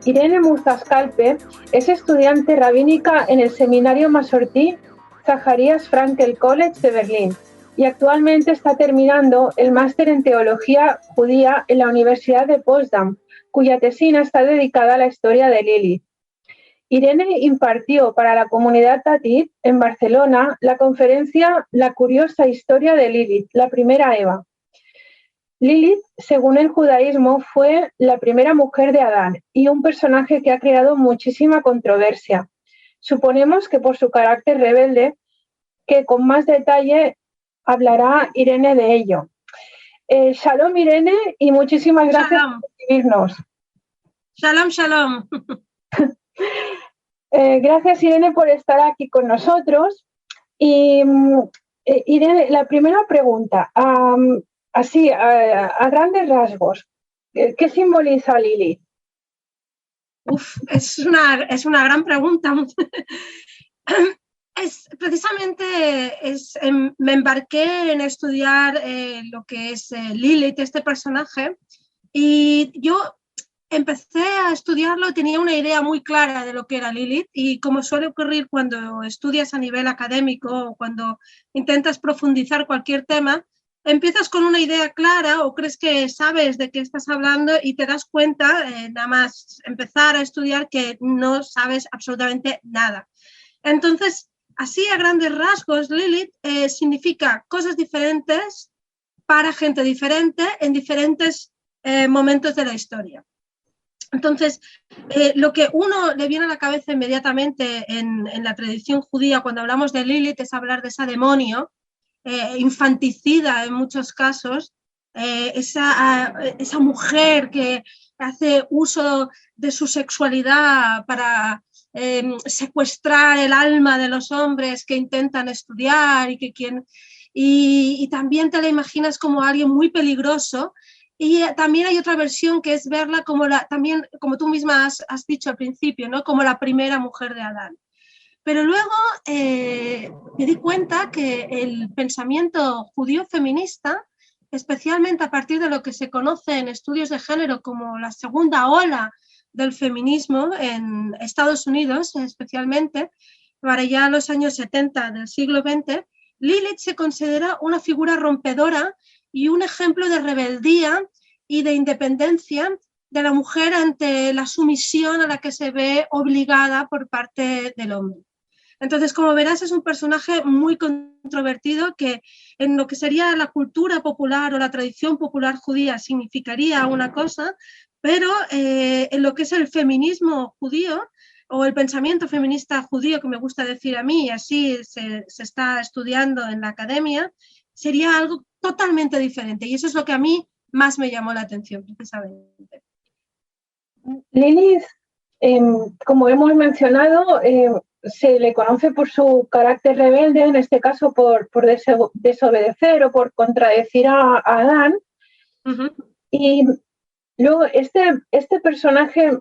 Irene Muzaskalpe es estudiante rabínica en el Seminario Masortí Zacharias Frankel College de Berlín y actualmente está terminando el máster en Teología Judía en la Universidad de Potsdam, cuya tesina está dedicada a la historia de Lilith. Irene impartió para la comunidad Tatit en Barcelona la conferencia La curiosa historia de Lilith, la primera Eva. Lilith, según el judaísmo, fue la primera mujer de Adán y un personaje que ha creado muchísima controversia. Suponemos que por su carácter rebelde, que con más detalle hablará Irene de ello. Shalom, Irene, y muchísimas gracias por recibirnos. Shalom, shalom. Gracias, Irene, por estar aquí con nosotros. Y, Irene, la primera pregunta, así, a grandes rasgos, ¿qué simboliza Lilith? Es una gran pregunta. Me embarqué en estudiar lo que es Lilith, este personaje, y yo empecé a estudiarlo, tenía una idea muy clara de lo que era Lilith, y como suele ocurrir cuando estudias a nivel académico o cuando intentas profundizar cualquier tema, empiezas con una idea clara o crees que sabes de qué estás hablando y te das cuenta, nada más empezar a estudiar, que no sabes absolutamente nada. Entonces, así a grandes rasgos, Lilith significa cosas diferentes para gente diferente en diferentes momentos de la historia. Entonces, lo que uno le viene a la cabeza inmediatamente en la tradición judía cuando hablamos de Lilith es hablar de esa demonio, infanticida en muchos casos, esa mujer que hace uso de su sexualidad para secuestrar el alma de los hombres que intentan estudiar y también te la imaginas como alguien muy peligroso. Y también hay otra versión que es verla como también, como tú misma has dicho al principio, ¿no? Como la primera mujer de Adán. Pero luego me di cuenta que el pensamiento judío feminista, especialmente a partir de lo que se conoce en estudios de género como la segunda ola del feminismo en Estados Unidos, especialmente para ya los años 70 del siglo XX, Lilith se considera una figura rompedora y un ejemplo de rebeldía y de independencia de la mujer ante la sumisión a la que se ve obligada por parte del hombre. Entonces, como verás, es un personaje muy controvertido que en lo que sería la cultura popular o la tradición popular judía significaría una cosa, pero en lo que es el feminismo judío o el pensamiento feminista judío, que me gusta decir a mí, y así se está estudiando en la academia, sería algo totalmente diferente. Y eso es lo que a mí más me llamó la atención, precisamente. Lilith, como hemos mencionado, se le conoce por su carácter rebelde, en este caso por desobedecer o por contradecir a Adán. Y luego este personaje,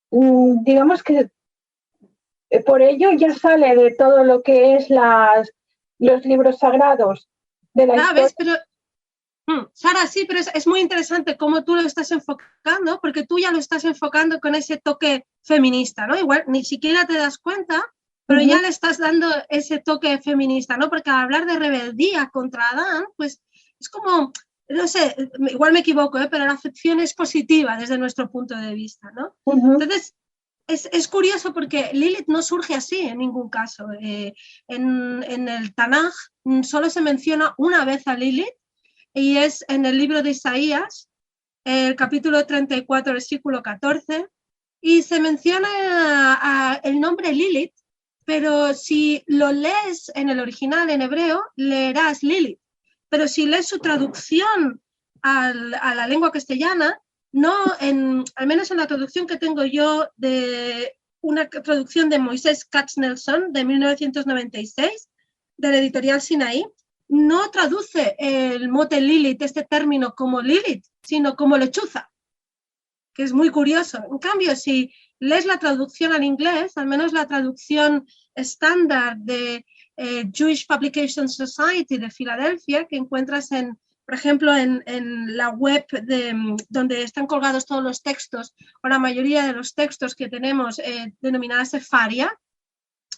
digamos que por ello ya sale de todo lo que es los libros sagrados de la historia. ¿Ves? Pero, Sara, sí, pero es muy interesante cómo tú lo estás enfocando, porque tú ya lo estás enfocando con ese toque feminista, ¿no? Igual ni siquiera te das cuenta, pero ya le estás dando ese toque feminista, ¿no? Porque al hablar de rebeldía contra Adán, pues es como, no sé, igual me equivoco, pero la acepción es positiva desde nuestro punto de vista, ¿no? Entonces, es curioso porque Lilith no surge así en ningún caso. En el Tanaj solo se menciona una vez a Lilith y es en el libro de Isaías, el capítulo 34, versículo 14, y se menciona el nombre Lilith, pero si lo lees en el original en hebreo, leerás Lilith. Pero si lees su traducción a la lengua castellana, no, al menos en la traducción que tengo yo de una traducción de Moisés Katznelson de 1996, de la editorial Sinaí, no traduce el mote Lilith, este término, como Lilith, sino como lechuza, que es muy curioso. En cambio, si lees la traducción al inglés, al menos la traducción estándar de Jewish Publication Society de Filadelfia, que encuentras por ejemplo, en la web donde están colgados todos los textos, o la mayoría de los textos que tenemos denominada Sefaria,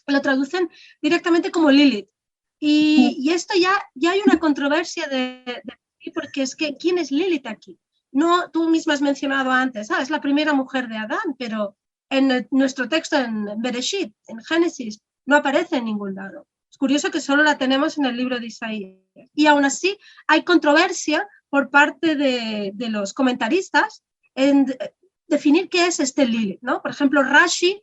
lo traducen directamente como Lilith. Y esto ya hay una controversia porque es que ¿quién es Lilith aquí? No, tú misma has mencionado antes, es la primera mujer de Adán, pero en nuestro texto en Bereshit, en Génesis, no aparece en ningún lado. Es curioso que solo la tenemos en el libro de Isaías. Y aún así hay controversia por parte de los comentaristas en definir qué es este Lilith, ¿no? Por ejemplo, Rashi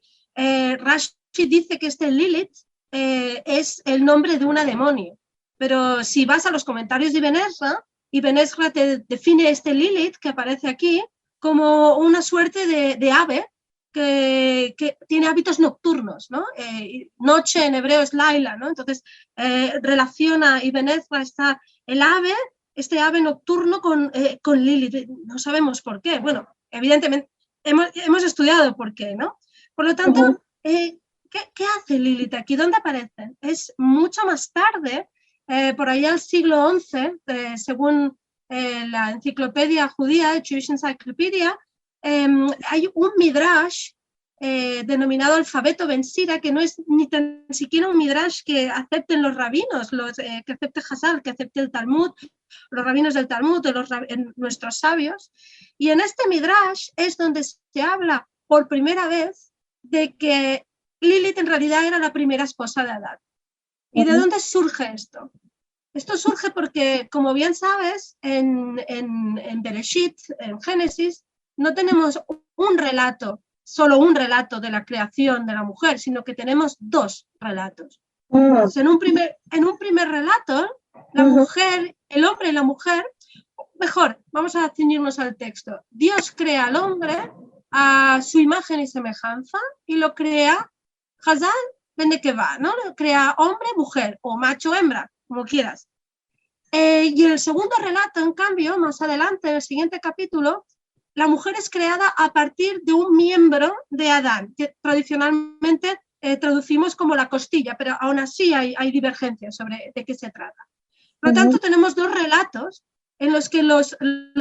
dice que este Lilith es el nombre de una demonio. Pero si vas a los comentarios de Ibn Ezra te define este Lilith que aparece aquí como una suerte de ave que tiene hábitos nocturnos, ¿no? Noche en hebreo es Laila, ¿no? Entonces relaciona Ibn Ezra este ave nocturno con Lilith. No sabemos por qué. Bueno, evidentemente hemos estudiado por qué, ¿no? Por lo tanto, ¿qué hace Lilith aquí? ¿Dónde aparece? Es mucho más tarde, por allá al siglo XI, según la enciclopedia judía, Jewish Encyclopedia, hay un midrash denominado Alfabeto Ben Sira, que no es ni tan siquiera un midrash que acepten los rabinos, que acepte Hazal, que acepte el Talmud, los rabinos del Talmud, nuestros sabios. Y en este midrash es donde se habla por primera vez de que Lilith en realidad era la primera esposa de Adán. ¿Y de dónde surge esto? Esto surge porque, como bien sabes, en Bereshit, en Génesis, no tenemos solo un relato de la creación de la mujer, sino que tenemos dos relatos. Entonces, en un primer relato, la mujer, el hombre y la mujer, mejor, vamos a ceñirnos al texto. Dios crea al hombre a su imagen y semejanza y lo crea Hazal ben Nekeva, ¿no? Lo crea hombre, mujer o macho, hembra, como quieras. Y en el segundo relato, en cambio, más adelante, en el siguiente capítulo, la mujer es creada a partir de un miembro de Adán, que tradicionalmente traducimos como la costilla, pero aún así hay divergencias sobre de qué se trata. Por lo tanto, tenemos dos relatos en los que los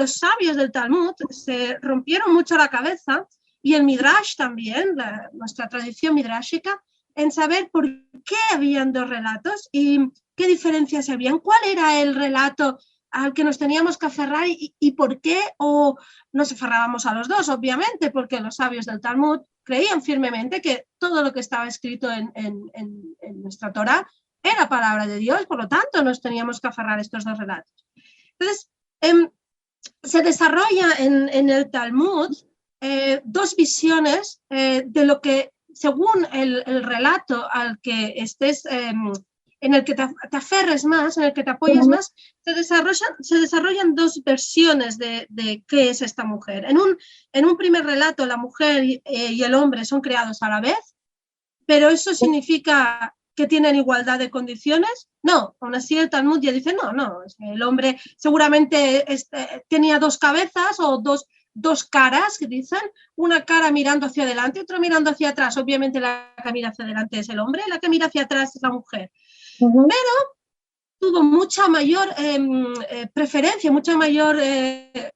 sabios del Talmud se rompieron mucho la cabeza, y el Midrash también, nuestra tradición midrashica, en saber por qué habían dos relatos y qué diferencias habían, cuál era el relato al que nos teníamos que aferrar y por qué, o nos aferrábamos a los dos, obviamente, porque los sabios del Talmud creían firmemente que todo lo que estaba escrito en nuestra Torá era palabra de Dios, por lo tanto nos teníamos que aferrar a estos dos relatos. Entonces, se desarrolla en el Talmud dos visiones de lo que, según el relato al que estés, en el que te aferres más, en el que te apoyes más, se desarrollan dos versiones de qué es esta mujer. En un primer relato, la mujer y el hombre son creados a la vez, pero eso significa que tienen igualdad de condiciones. No, aún así el Talmud ya dice, no, el hombre seguramente tenía dos cabezas o dos caras, que dicen, una cara mirando hacia adelante y otra mirando hacia atrás. Obviamente la que mira hacia adelante es el hombre, la que mira hacia atrás es la mujer. Pero tuvo mucha mayor preferencia, mucho mayor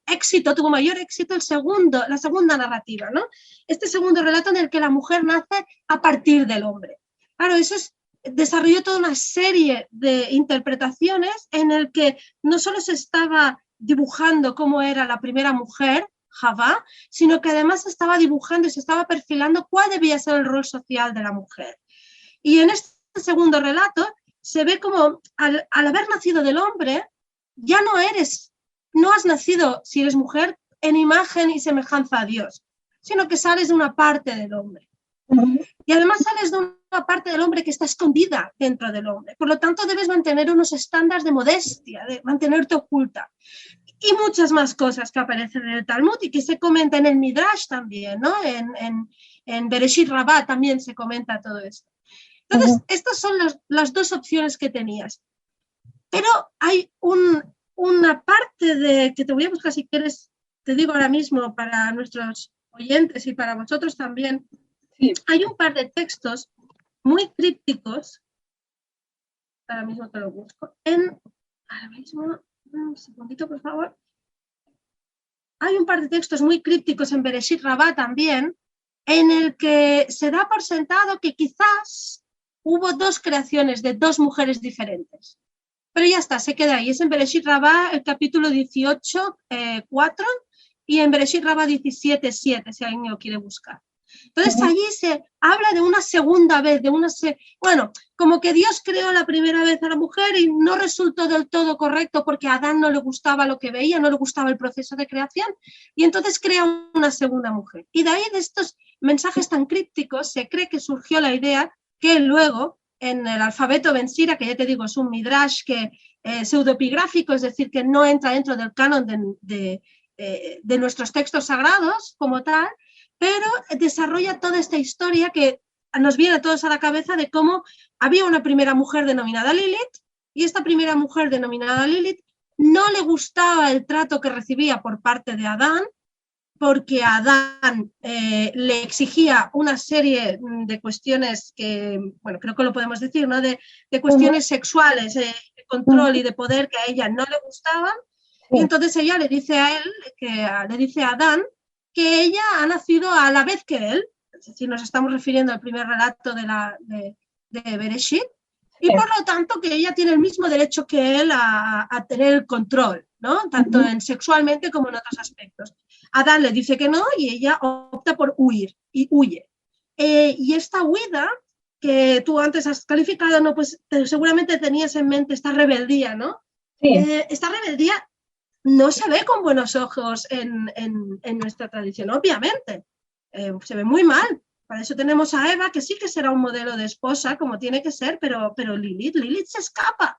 éxito, tuvo mayor éxito la segunda narrativa, ¿no? Este segundo relato en el que la mujer nace a partir del hombre. Claro, eso desarrolló toda una serie de interpretaciones en el que no solo se estaba dibujando cómo era la primera mujer, Javá, sino que además se estaba dibujando y se estaba perfilando cuál debía ser el rol social de la mujer. Y en este segundo relato se ve como al haber nacido del hombre, ya no has nacido, si eres mujer, en imagen y semejanza a Dios, sino que sales de una parte del hombre. Y además sales de una parte del hombre que está escondida dentro del hombre. Por lo tanto, debes mantener unos estándares de modestia, de mantenerte oculta. Y muchas más cosas que aparecen en el Talmud y que se comenta en el Midrash también, ¿no? En Bereshit Rabbah también se comenta todo esto. Entonces, estas son las dos opciones que tenías. Pero hay una parte que te voy a buscar si quieres, te digo ahora mismo para nuestros oyentes y para vosotros también, Sí. hay un par de textos muy crípticos, ahora mismo te lo busco, ahora mismo, un segundito por favor, hay un par de textos muy crípticos en Bereshit Rabá también, en el que se da por sentado que quizás hubo dos creaciones de dos mujeres diferentes. Pero ya está, se queda ahí. Es en Bereshit Rabá el capítulo 18, 4, y en Bereshit Rabá 17, 7, si alguien lo quiere buscar. Entonces allí se habla de una segunda vez, bueno, como que Dios creó la primera vez a la mujer y no resultó del todo correcto porque a Adán no le gustaba lo que veía, no le gustaba el proceso de creación y entonces crea una segunda mujer. Y de ahí, de estos mensajes tan crípticos, se cree que surgió la idea que luego en el alfabeto Ben Sira, que ya te digo es un midrash que pseudoepigráfico, es decir, que no entra dentro del canon de nuestros textos sagrados como tal, pero desarrolla toda esta historia que nos viene a todos a la cabeza de cómo había una primera mujer denominada Lilith y esta primera mujer denominada Lilith no le gustaba el trato que recibía por parte de Adán, porque Adán le exigía una serie de cuestiones que, bueno, creo que lo podemos decir, ¿no? De cuestiones sexuales, de control y de poder que a ella no le gustaban, y entonces ella le dice a él, le dice a Adán, que ella ha nacido a la vez que él, es decir, nos estamos refiriendo al primer relato de Bereshit, y por lo tanto que ella tiene el mismo derecho que él a tener el control, ¿no? Tanto sexualmente como en otros aspectos. Adán le dice que no y ella opta por huir y huye. Y esta huida que tú antes has calificado, ¿no? Pues seguramente tenías en mente esta rebeldía, ¿no? Sí. Esta rebeldía no se ve con buenos ojos en nuestra tradición, obviamente. Se ve muy mal. Para eso tenemos a Eva, que sí que será un modelo de esposa, como tiene que ser, pero Lilith se escapa.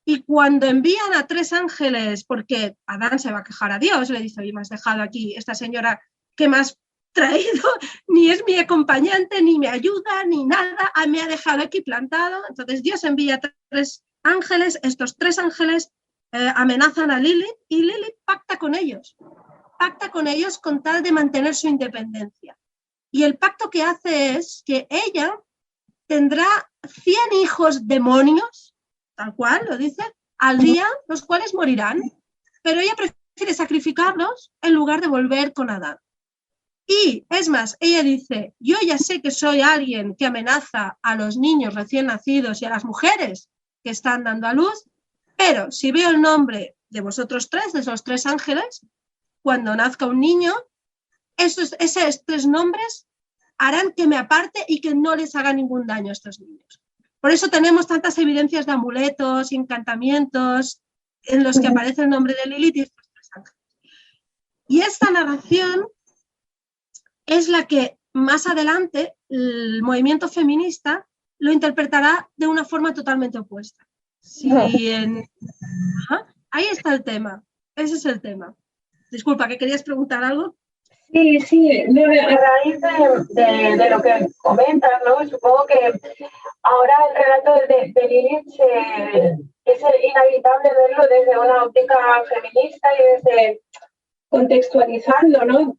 Y cuando envían a 3 ángeles, porque Adán se va a quejar a Dios, le dice, oye, me has dejado aquí esta señora que me has traído, ni es mi acompañante, ni me ayuda, ni nada, me ha dejado aquí plantado. Entonces Dios envía 3 ángeles, estos 3 ángeles amenazan a Lilith y Lilith pacta con ellos con tal de mantener su independencia. Y el pacto que hace es que ella tendrá 100 hijos demonios, tal cual lo dice, al día, los cuales morirán, pero ella prefiere sacrificarlos en lugar de volver con Adán. Y es más, ella dice, yo ya sé que soy alguien que amenaza a los niños recién nacidos y a las mujeres que están dando a luz, pero si veo el nombre de vosotros 3, de esos 3 ángeles, cuando nazca un niño, esos 3 nombres harán que me aparte y que no les haga ningún daño a estos niños. Por eso tenemos tantas evidencias de amuletos, encantamientos, en los que aparece el nombre de Lilith y estos 3 ángeles. Y esta narración es la que más adelante el movimiento feminista lo interpretará de una forma totalmente opuesta. Ahí está el tema, ese es el tema. Disculpa, ¿que querías preguntar algo? Sí, a raíz de lo que comentas, ¿no? Supongo que ahora el relato de Lilith es inevitable verlo desde una óptica feminista y desde contextualizando, ¿no?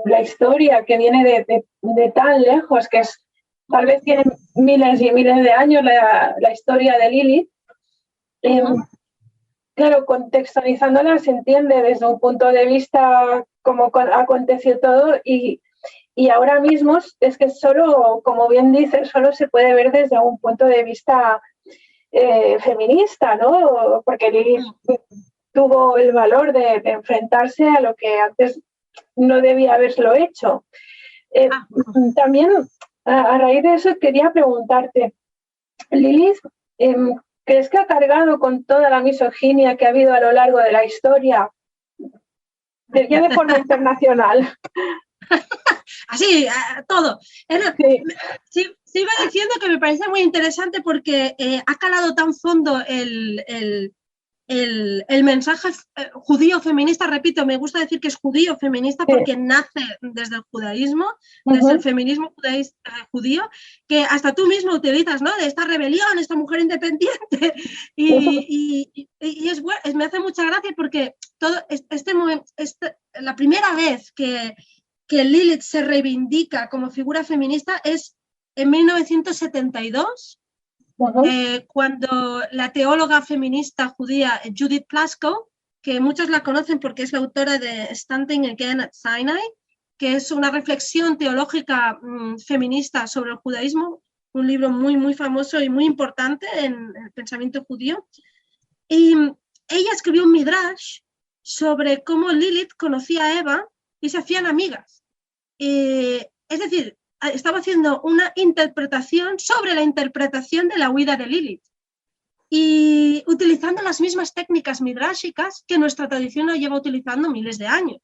La historia que viene de tan lejos, que es, tal vez tiene miles y miles de años la historia de Lilith. Claro, contextualizándola se entiende desde un punto de vista cómo aconteció todo y ahora mismo es que solo, como bien dices, solo se puede ver desde un punto de vista feminista, ¿no? Porque Lilith tuvo el valor de enfrentarse a lo que antes no debía haberlo hecho. También, a raíz de eso, quería preguntarte, Lilith, ¿crees que ha cargado con toda la misoginia que ha habido a lo largo de la historia, ya de forma internacional? Así, todo. Sigo diciendo que me parece muy interesante porque ha calado tan fondo el mensaje judío feminista. Repito, me gusta decir que es judío feminista porque nace desde el judaísmo, desde el feminismo judío, que hasta tú mismo utilizas, ¿no? De esta rebelión, esta mujer independiente. Y me hace mucha gracia porque todo la primera vez que Lilith se reivindica como figura feminista es en 1972, cuando la teóloga feminista judía Judith Plaskow, que muchos la conocen porque es la autora de Standing Again at Sinai, que es una reflexión teológica feminista sobre el judaísmo, un libro muy, muy famoso y muy importante en el pensamiento judío. Y ella escribió un midrash sobre cómo Lilith conocía a Eva y se hacían amigas. Es decir, estaba haciendo una interpretación sobre la interpretación de la huida de Lilith y utilizando las mismas técnicas midrashicas que nuestra tradición lo lleva utilizando miles de años.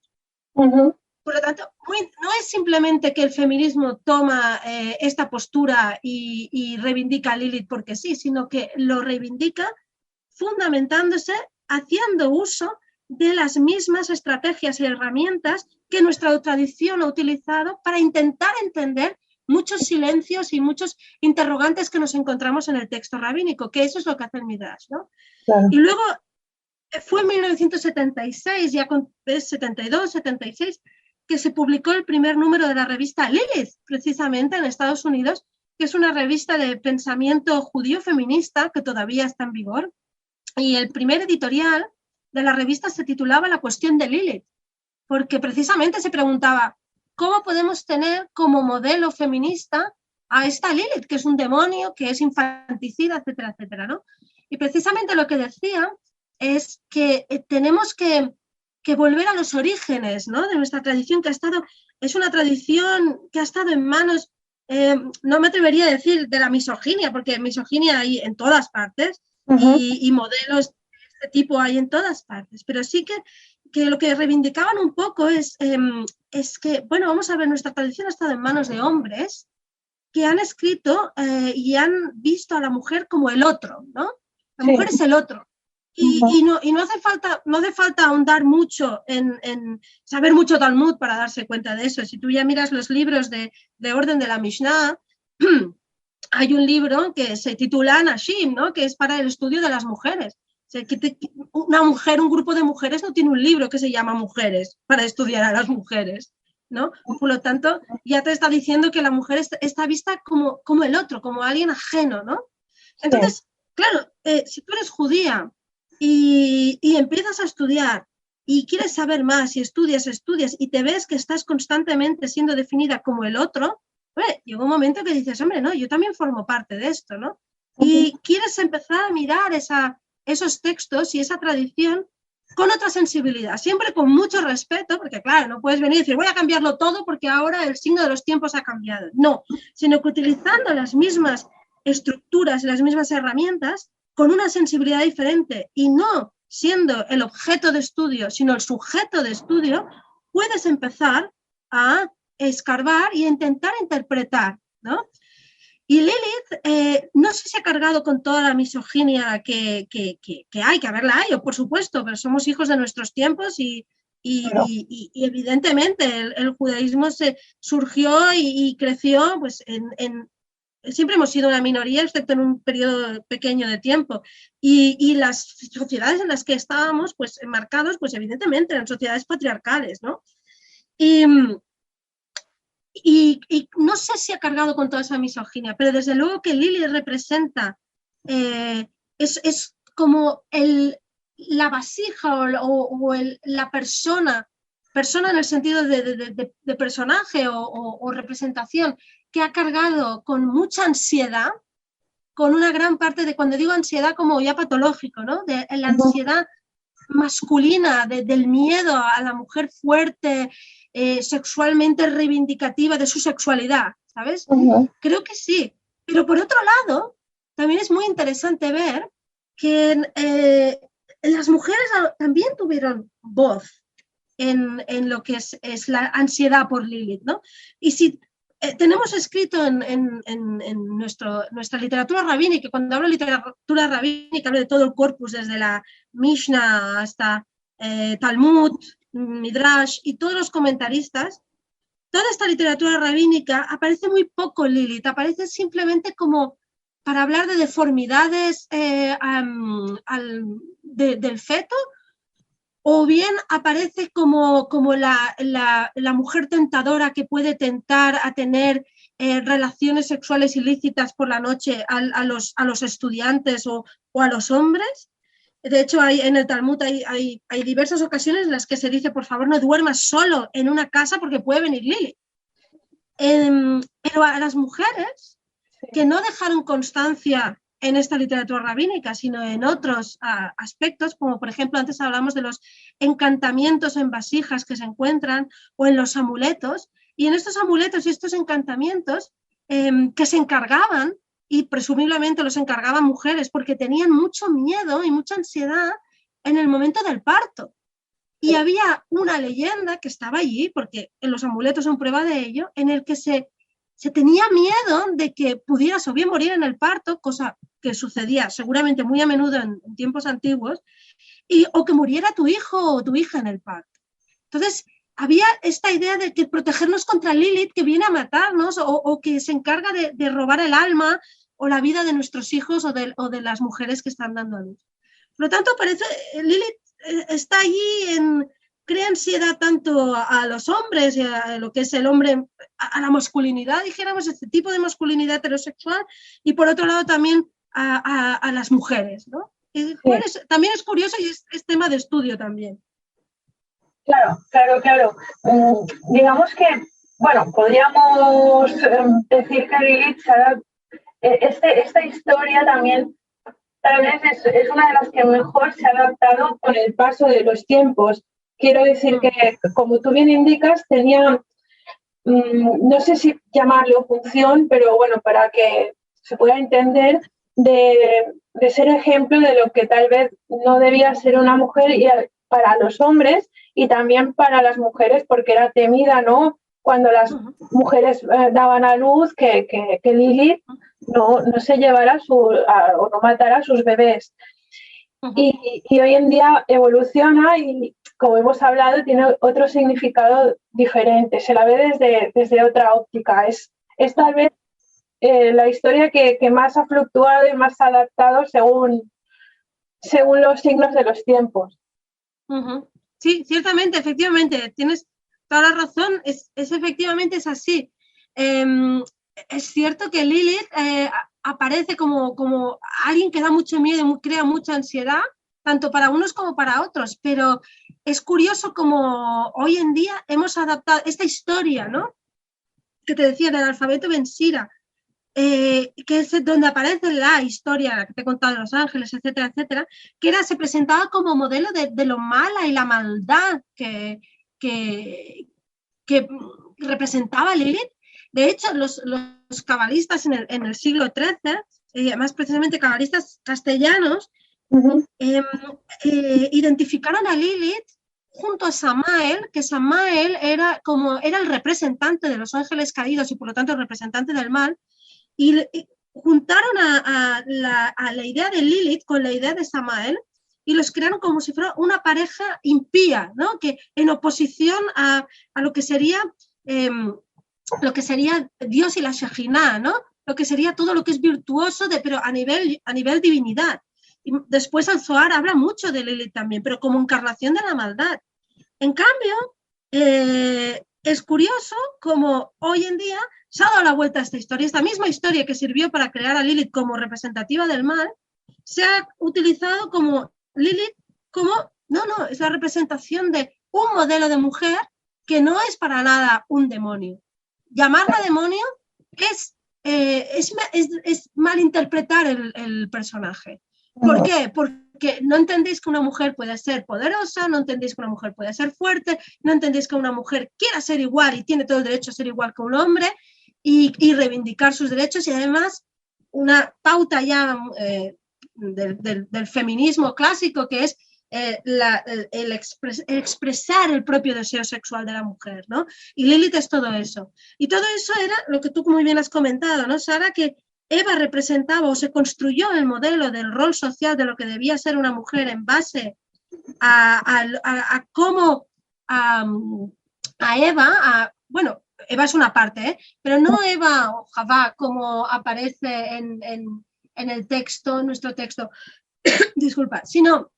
Por lo tanto, no es simplemente que el feminismo toma esta postura y reivindica a Lilith porque sí, sino que lo reivindica fundamentándose, haciendo uso de las mismas estrategias y herramientas que nuestra tradición ha utilizado para intentar entender muchos silencios y muchos interrogantes que nos encontramos en el texto rabínico, que eso es lo que hace el Midrash, ¿no? Claro. Y luego fue en 1976, ya con 72, 76, que se publicó el primer número de la revista Lilith, precisamente en Estados Unidos, que es una revista de pensamiento judío feminista que todavía está en vigor. Y el primer editorial de la revista se titulaba La cuestión de Lilith, porque precisamente se preguntaba cómo podemos tener como modelo feminista a esta Lilith, que es un demonio, que es infanticida, etcétera, etcétera, ¿no? Y precisamente lo que decía es que tenemos que volver a los orígenes, ¿no?, de nuestra tradición, que es una tradición que ha estado en manos, no me atrevería a decir de la misoginia, porque misoginia hay en todas partes, y modelos de este tipo hay en todas partes, pero sí que lo que reivindicaban un poco es que, bueno, vamos a ver, nuestra tradición ha estado en manos de hombres que han escrito y han visto a la mujer como el otro, ¿no? La mujer es el otro. Y no hace falta ahondar mucho en saber mucho Talmud para darse cuenta de eso. Si tú ya miras los libros de orden de la Mishnah, hay un libro que se titula Nashim, ¿no?, que es para el estudio de las mujeres. O sea, un grupo de mujeres no tiene un libro que se llama Mujeres para estudiar a las mujeres, ¿no? Por lo tanto, ya te está diciendo que la mujer está vista como el otro, como alguien ajeno, ¿no? Entonces, claro, si tú eres judía y empiezas a estudiar y quieres saber más y estudias y te ves que estás constantemente siendo definida como el otro, llega un momento que dices, hombre, no, yo también formo parte de esto, ¿no? Y quieres empezar a mirar esos textos y esa tradición con otra sensibilidad, siempre con mucho respeto, porque claro, no puedes venir y decir, voy a cambiarlo todo porque ahora el signo de los tiempos ha cambiado. No, sino que utilizando las mismas estructuras y las mismas herramientas, con una sensibilidad diferente y no siendo el objeto de estudio, sino el sujeto de estudio, puedes empezar a escarbar y a intentar interpretar, ¿no? Y Lilith, no sé si ha cargado con toda la misoginia que hay, que haberla hay, por supuesto, pero somos hijos de nuestros tiempos y evidentemente el judaísmo surgió y creció, pues siempre hemos sido una minoría, excepto en un periodo pequeño de tiempo. Y las sociedades en las que estábamos, pues enmarcados, pues evidentemente eran sociedades patriarcales, ¿no? Y no sé si ha cargado con toda esa misoginia, pero desde luego que Lilith representa, es como la vasija o la persona en el sentido de personaje o representación, que ha cargado con mucha ansiedad, con una gran parte de, cuando digo ansiedad como ya patológico, ¿no?, de la ansiedad masculina, del miedo a la mujer fuerte, sexualmente reivindicativa de su sexualidad, ¿sabes? Creo que sí, pero por otro lado, también es muy interesante ver que las mujeres también tuvieron voz en lo que es la ansiedad por Lilith, ¿no? Y si tenemos escrito en nuestra literatura rabínica, cuando hablo de literatura rabínica, hablo de todo el corpus, desde la Mishnah hasta Talmud, Midrash y todos los comentaristas, toda esta literatura rabínica aparece muy poco Lilith, aparece simplemente como para hablar de deformidades del feto o bien aparece como la mujer tentadora que puede tentar a tener relaciones sexuales ilícitas por la noche a los estudiantes o a los hombres. De hecho, en el Talmud hay diversas ocasiones en las que se dice, por favor, no duermas solo en una casa porque puede venir Lilith. Pero a las mujeres que no dejaron constancia en esta literatura rabínica, sino en otros aspectos, como por ejemplo antes hablamos de los encantamientos en vasijas que se encuentran o en los amuletos, y en estos amuletos y estos encantamientos que se encargaban, y presumiblemente los encargaban mujeres porque tenían mucho miedo y mucha ansiedad en el momento del parto. Y había una leyenda que estaba allí, porque en los amuletos son prueba de ello, en el que se tenía miedo de que pudieras o bien morir en el parto, cosa que sucedía seguramente muy a menudo en tiempos antiguos, o que muriera tu hijo o tu hija en el parto. Entonces, había esta idea de que protegernos contra Lilith, que viene a matarnos o que se encarga de robar el alma o la vida de nuestros hijos o de las mujeres que están dando a luz. Por lo tanto, parece Lilith está allí, crea ansiedad tanto a los hombres y a lo que es el hombre, a la masculinidad, dijéramos, este tipo de masculinidad heterosexual, y por otro lado también a las mujeres, ¿no? Bueno, también es curioso y es tema de estudio también. Claro. Digamos que, bueno, podríamos decir que Lilith, esta historia también tal vez es una de las que mejor se ha adaptado con el paso de los tiempos. Quiero decir que, como tú bien indicas, tenía, no sé si llamarlo función, pero bueno, para que se pueda entender, de ser ejemplo de lo que tal vez no debía ser una mujer para los hombres y también para las mujeres, porque era temida, ¿no? Cuando las mujeres daban a luz, que Lilith no se llevara o no matara a sus bebés. Y hoy en día evoluciona y, como hemos hablado, tiene otro significado diferente, se la ve desde otra óptica. Es tal vez la historia que más ha fluctuado y más ha adaptado según los signos de los tiempos. Sí, ciertamente, efectivamente, tienes toda la razón, efectivamente es así. Es cierto que Lilith aparece como alguien que da mucho miedo y crea mucha ansiedad, tanto para unos como para otros, pero es curioso como hoy en día hemos adaptado esta historia, ¿no? Que te decía, del alfabeto Ben Sira, que es donde aparece la historia, la que te he contado de Los Ángeles, etcétera, etcétera, que se presentaba como modelo de lo mala y la maldad que representaba Lilith. De hecho, los cabalistas en el siglo XIII, más precisamente cabalistas castellanos, identificaron a Lilith junto a Samael, que Samael era el representante de los ángeles caídos y por lo tanto el representante del mal, y juntaron a la idea de Lilith con la idea de Samael y los crearon como si fuera una pareja impía, ¿no? Que en oposición a lo que sería Dios y la Shejinah, ¿no? Lo que sería todo lo que es virtuoso, pero a nivel divinidad. Y después el Zohar habla mucho de Lilith también, pero como encarnación de la maldad. En cambio, es curioso como hoy en día se ha dado la vuelta a esta historia. Esta misma historia que sirvió para crear a Lilith como representativa del mal, se ha utilizado como Lilith no, es la representación de un modelo de mujer que no es para nada un demonio. Llamarla demonio es malinterpretar el personaje. ¿Por qué? Porque no entendéis que una mujer puede ser poderosa, no entendéis que una mujer puede ser fuerte, no entendéis que una mujer quiera ser igual y tiene todo el derecho a ser igual que un hombre y reivindicar sus derechos, y además una pauta ya del feminismo clásico, que es expresar el propio deseo sexual de la mujer, ¿no? Y Lilith es todo eso. Y todo eso era lo que tú muy bien has comentado, ¿no, Sara? Que Eva representaba o se construyó el modelo del rol social de lo que debía ser una mujer en base a cómo a Eva, bueno, Eva es una parte, pero no Eva o Javá como aparece en el texto, en nuestro texto, disculpa, sino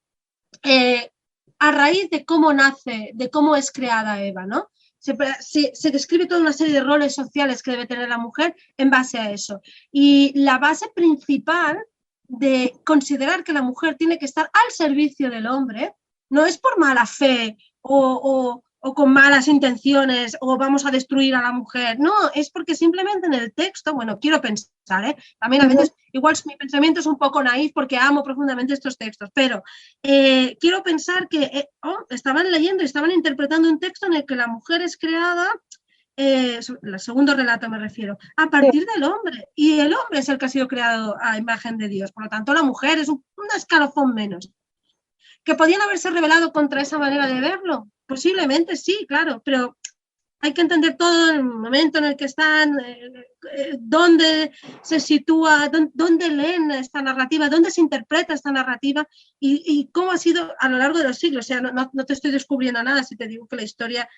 a raíz de cómo nace, de cómo es creada Eva, ¿no? Se describe toda una serie de roles sociales que debe tener la mujer en base a eso. Y la base principal de considerar que la mujer tiene que estar al servicio del hombre no es por mala fe o con malas intenciones o vamos a destruir a la mujer. No, es porque simplemente en el texto, bueno, quiero pensar, también a veces, igual mi pensamiento es un poco naif porque amo profundamente estos textos, pero quiero pensar que estaban leyendo y estaban interpretando un texto en el que la mujer es creada, el segundo relato me refiero, a partir del hombre, y el hombre es el que ha sido creado a imagen de Dios, por lo tanto la mujer es un escalafón menos. ¿Que podían haberse rebelado contra esa manera de verlo? Posiblemente sí, claro, pero hay que entender todo el momento en el que están, dónde se sitúa, dónde leen esta narrativa, dónde se interpreta esta narrativa y cómo ha sido a lo largo de los siglos. O sea, no te estoy descubriendo nada si te digo que la historia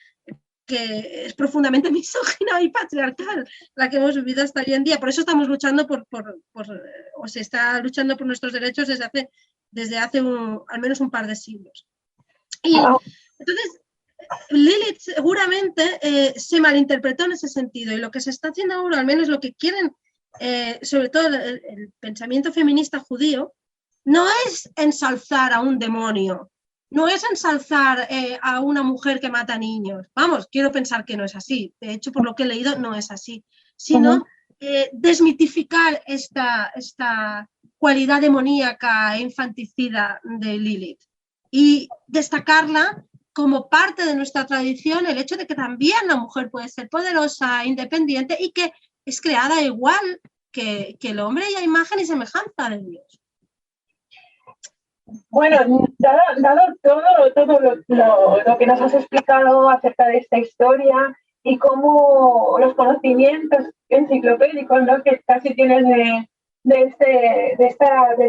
que es profundamente misógina y patriarcal, la que hemos vivido hasta hoy en día. Por eso estamos luchando o se está luchando por nuestros derechos desde hace al menos un par de siglos. Y entonces, Lilith seguramente se malinterpretó en ese sentido y lo que se está haciendo ahora, al menos lo que quieren, sobre todo el pensamiento feminista judío, no es ensalzar a un demonio, no es ensalzar a una mujer que mata niños. Vamos, quiero pensar que no es así. De hecho, por lo que he leído, no es así. Sino desmitificar esta cualidad demoníaca e infanticida de Lilith y destacarla como parte de nuestra tradición, el hecho de que también la mujer puede ser poderosa, independiente y que es creada igual que el hombre y a imagen y semejanza de Dios. Bueno, dado todo lo que nos has explicado acerca de esta historia y cómo los conocimientos enciclopédicos, ¿no?, que casi tienes de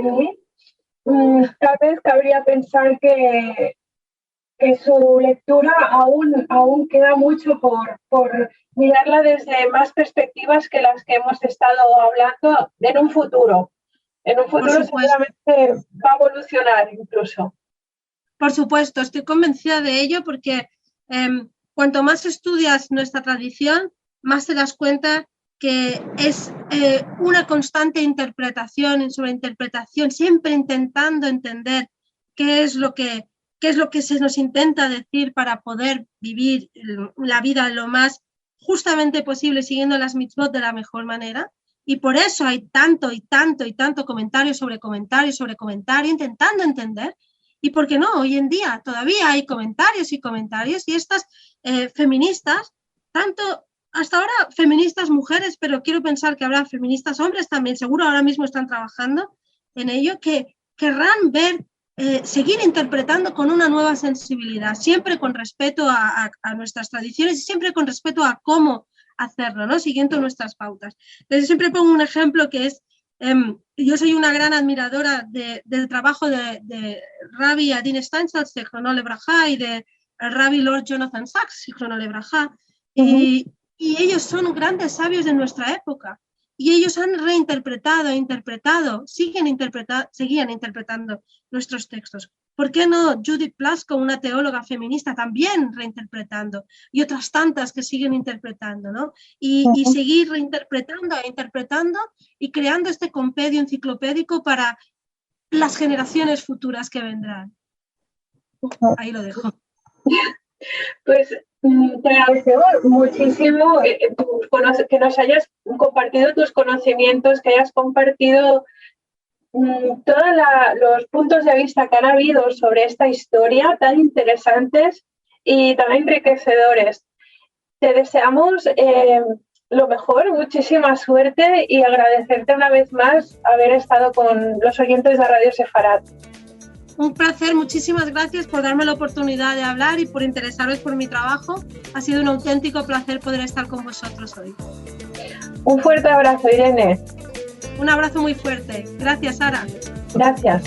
Lilith, tal vez cabría pensar que su lectura aún queda mucho por mirarla desde más perspectivas que las que hemos estado hablando en un futuro. En un futuro seguramente va a evolucionar incluso. Por supuesto, estoy convencida de ello porque cuanto más estudias nuestra tradición, más te das cuenta que es una constante interpretación y sobreinterpretación, siempre intentando entender qué es lo que se nos intenta decir para poder vivir la vida lo más justamente posible, siguiendo las mitzvot de la mejor manera. Y por eso hay tanto comentario sobre comentario sobre comentario, intentando entender. Y por qué no, hoy en día todavía hay comentarios y estas feministas, tanto hasta ahora feministas mujeres, pero quiero pensar que habrá feministas hombres también, seguro ahora mismo están trabajando en ello, que querrán ver, seguir interpretando con una nueva sensibilidad, siempre con respeto a nuestras tradiciones y siempre con respeto a cómo hacerlo, ¿no?, siguiendo nuestras pautas. Entonces siempre pongo un ejemplo que es, yo soy una gran admiradora del trabajo de Rabbi Adin Steinsaltz, Zichrono Lebraja, y de Rabbi Lord Jonathan Sacks, Zichrono Lebraja, y ellos son grandes sabios de nuestra época, y ellos han reinterpretado e interpretado, seguían interpretando nuestros textos. ¿Por qué no Judith Plasko, una teóloga feminista, también reinterpretando? Y otras tantas que siguen interpretando, ¿no? Y seguir reinterpretando e interpretando y creando este compendio enciclopédico para las generaciones futuras que vendrán. Ahí lo dejo. Pues te agradecemos muchísimo que nos hayas compartido tus conocimientos, que hayas compartido todos los puntos de vista que han habido sobre esta historia tan interesantes y tan enriquecedores. Te deseamos lo mejor, muchísima suerte y agradecerte una vez más haber estado con los oyentes de Radio Sefarat. Un placer, muchísimas gracias por darme la oportunidad de hablar y por interesaros por mi trabajo. Ha sido un auténtico placer poder estar con vosotros hoy. Un fuerte abrazo, Irene. Un abrazo muy fuerte. Gracias, Sara. Gracias.